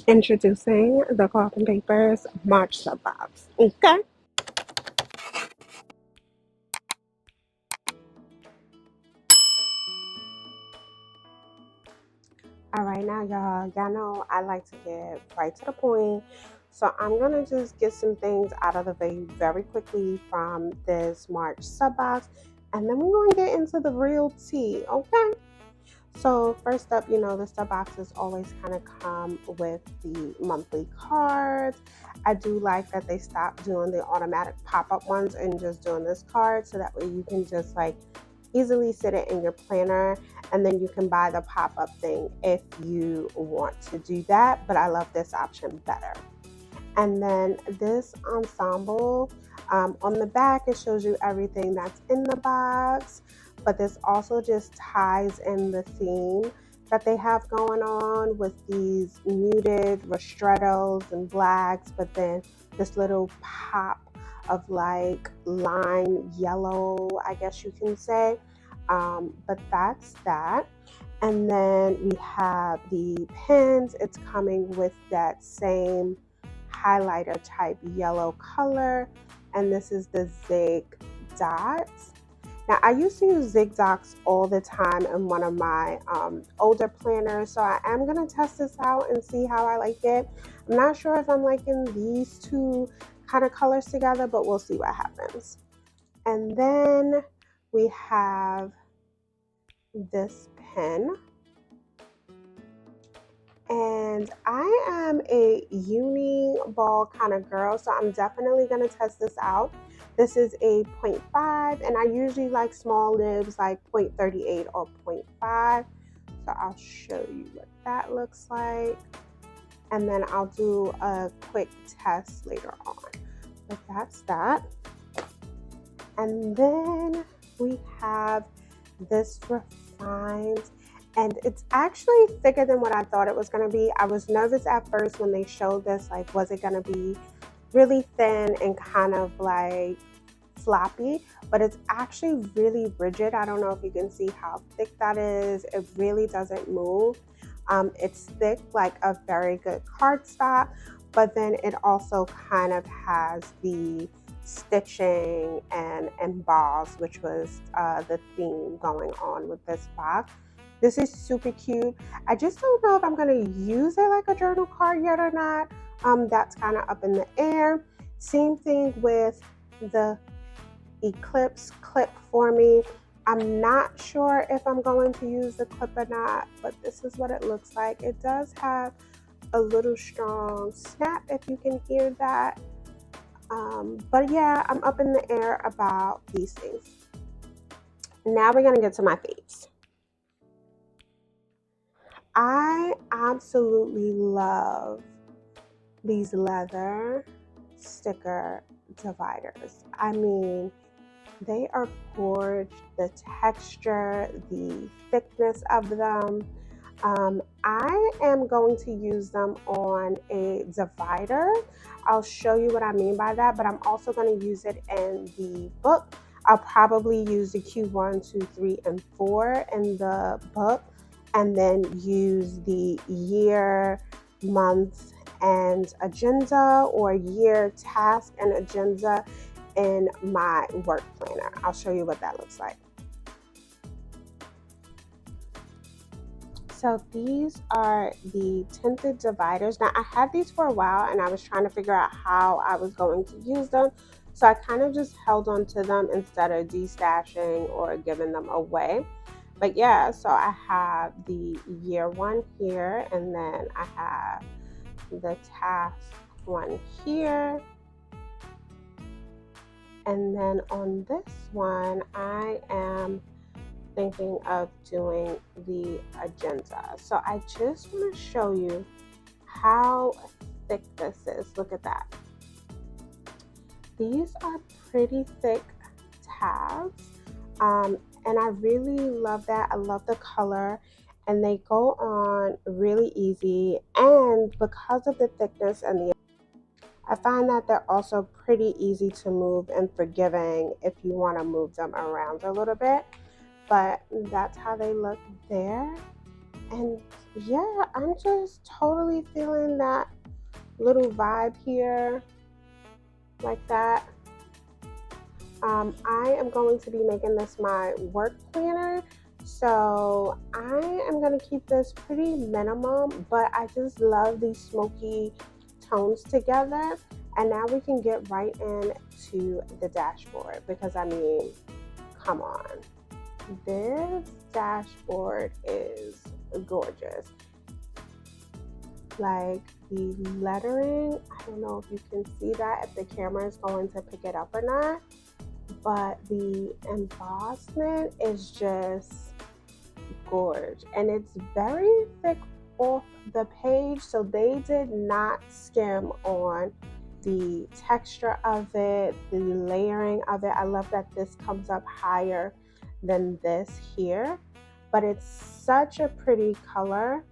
Introducing the Cloth and Papers March Sub Box. Okay. All right, now y'all know I like to get right to the point. So I'm gonna just get some things out of the way very quickly from this March sub box, and then we're gonna get into the real tea. Okay. So first up, the sub boxes always kind of come with the monthly cards. I do like that they stopped doing the automatic pop-up ones and just doing this card, so that way you can just like easily sit it in your planner, and then you can buy the pop-up thing if you want to do that. But I love this option better. And then this ensemble, on the back, it shows you everything that's in the box, but this also just ties in the theme that they have going on with these muted ristrettos and blacks, but then this little pop of like lime yellow, I guess you can say. But that's that. And then we have the pins. It's coming with that same highlighter type yellow color, and this is the zig dots. Now I used to use zig dots all the time in one of my older planners, so I am going to test this out and see how I like it. I'm not sure if I'm liking these two kind of colors together, but we'll see what happens. And then we have this pen, and I am a uni ball kind of girl, so I'm definitely going to test this out. This is a 0.5, and I usually like small nibs like 0.38 or 0.5. So I'll show you what that looks like, and then I'll do a quick test later on. But that's that. And then we have this refined, and it's actually thicker than what I thought it was going to be. I was nervous at first when they showed this, like, was it going to be really thin and kind of like floppy, but it's actually really rigid. I don't know if you can see how thick that is. It really doesn't move. It's thick like a very good cardstock, but then it also kind of has the stitching and emboss, which was the theme going on with this box. This is super cute. I just don't know if I'm going to use it like a journal card yet or not. That's kind of up in the air. Same thing with the Eclipse clip for me. I'm not sure if I'm going to use the clip or not, but this is what it looks like. It does have a little strong snap, if you can hear that. But yeah, I'm up in the air about these things. Now we're gonna get to my faves. I absolutely love these leather sticker dividers. I mean, they are gorgeous. The texture, the thickness of them. I am going to use them on a divider. I'll show you what I mean by that, but I'm also going to use it in the book. I'll probably use the Q1, 2, 3, and 4 in the book, and then use the year, month, and agenda, or year, task, and agenda in my work planner. I'll show you what that looks like. So these are the tinted dividers. Now I had these for a while and I was trying to figure out how I was going to use them. So I kind of just held on to them instead of destashing or giving them away. But yeah, so I have the year one here, and then I have the task one here. And then on this one, I am thinking of doing the agenda. So I just want to show you how thick this is. Look at that. These are pretty thick tabs, and I really love that. I love the color, and they go on really easy, and because of the thickness and I find that they're also pretty easy to move and forgiving if you want to move them around a little bit. But that's how they look there. And yeah, I'm just totally feeling that little vibe here, like that. I am going to be making this my work planner. So I am going to keep this pretty minimum, but I just love these smoky tones together. And now we can get right into the dashboard because I mean, come on. This dashboard is gorgeous. Like the lettering, I don't know if you can see that, if the camera is going to pick it up or not, but the embossment is just gorge, and it's very thick off the page, so they did not skim on the texture of it, the layering of it. I love that this comes up higher than this here, but it's such a pretty color.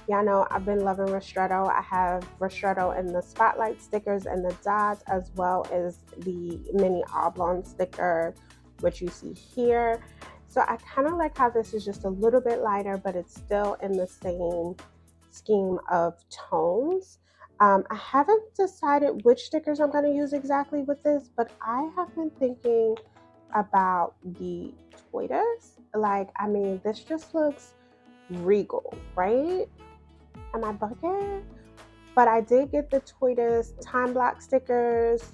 Y'all know I've been loving ristretto. I have ristretto in the spotlight stickers and the dots, as well as the mini oblong sticker, which you see here. So I kind of like how this is just a little bit lighter, but it's still in the same scheme of tones. I haven't decided which stickers I'm going to use exactly with this, but I have been thinking about the tortoise. Like, I mean, this just looks regal, right? Am I bugging? But I did get the tortoise time block stickers.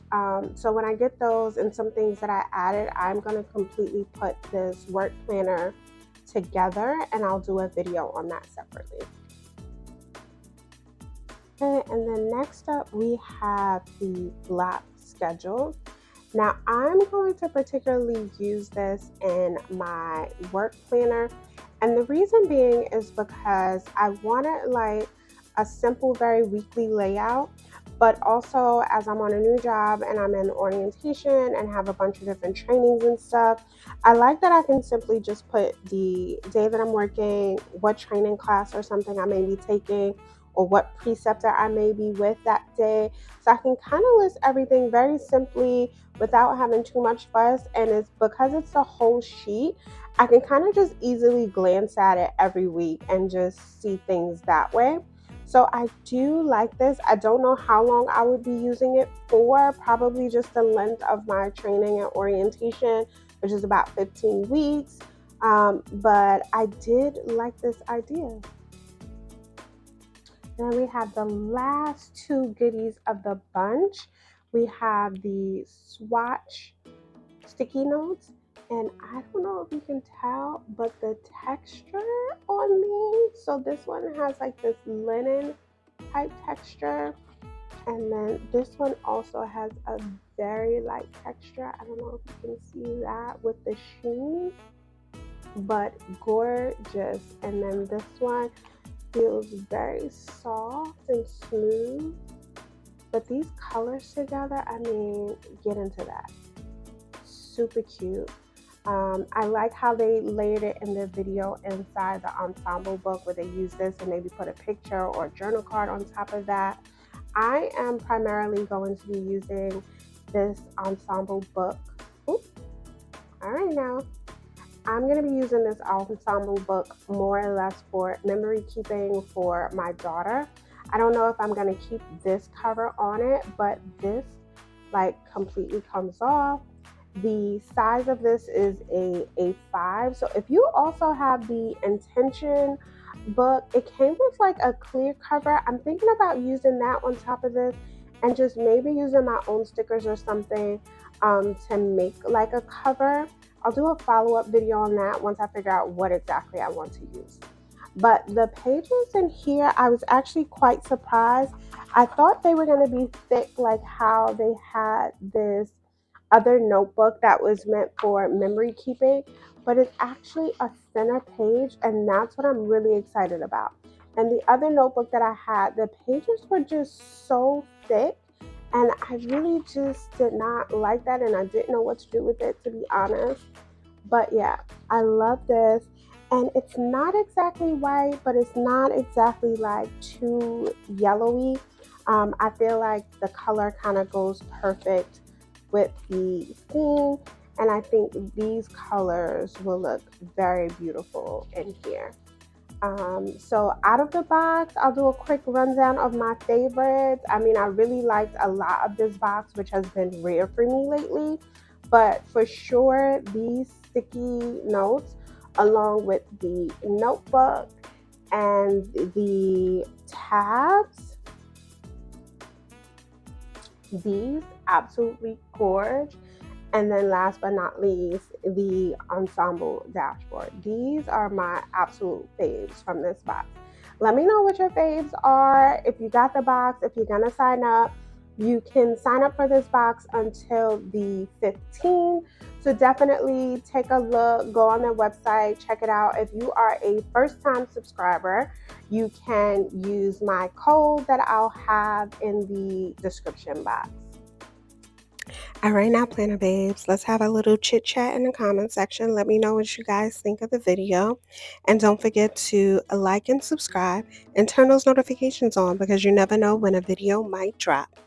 So when I get those and some things that I added, I'm going to completely put this work planner together, and I'll do a video on that separately. Okay, and then next up we have the block schedule. Now I'm going to particularly use this in my work planner, and the reason being is because I wanted like a simple, very weekly layout, but also as I'm on a new job and I'm in orientation and have a bunch of different trainings and stuff, I like that I can simply just put the day that I'm working, what training class or something I may be taking, or what preceptor I may be with that day. So I can kind of list everything very simply without having too much fuss. And it's because it's a whole sheet, I can kind of just easily glance at it every week and just see things that way. So I do like this. I don't know how long I would be using it for, probably just the length of my training and orientation, which is about 15 weeks. But I did like this idea. Then we have the last two goodies of the bunch. We have the swatch sticky notes, and I don't know if you can tell, but the texture on these, so this one has like this linen type texture, and then this one also has a very light texture. I don't know if you can see that with the sheen, but gorgeous. And then this one feels very soft and smooth, but these colors together, I mean, get into that. Super cute. I like how they layered it in the video inside the ensemble book, where they use this and maybe put a picture or a journal card on top of that. I am primarily going to be using this ensemble book. Oops. All right, now I'm going to be using this ensemble book more or less for memory keeping for my daughter. I don't know if I'm going to keep this cover on it, but this like completely comes off. The size of this is a A5. So if you also have the Intention book, it came with like a clear cover. I'm thinking about using that on top of this and just maybe using my own stickers or something to make like a cover. I'll do a follow-up video on that once I figure out what exactly I want to use. But the pages in here, I was actually quite surprised. I thought they were going to be thick like how they had this other notebook that was meant for memory keeping, but it's actually a thinner page, and that's what I'm really excited about. And the other notebook that I had, the pages were just so thick, and I really just did not like that, and I didn't know what to do with it, to be honest. But yeah, I love this. And it's not exactly white, but it's not exactly like too yellowy. I feel like the color kind of goes perfect with the theme, and I think these colors will look very beautiful in here. So out of the box, I'll do a quick rundown of my favorites. I mean, I really liked a lot of this box, which has been rare for me lately. But for sure, these sticky notes, along with the notebook and the tabs, these absolutely gorge. And then last but not least, the Ensemble dashboard. These are my absolute faves from this box. Let me know what your faves are. If you got the box, if you're gonna sign up, you can sign up for this box until the 15th. So definitely take a look, go on their website, check it out. If you are a first-time subscriber, you can use my code that I'll have in the description box. All right, now, Planner Babes, let's have a little chit chat in the comment section. Let me know what you guys think of the video. And don't forget to like and subscribe and turn those notifications on because you never know when a video might drop.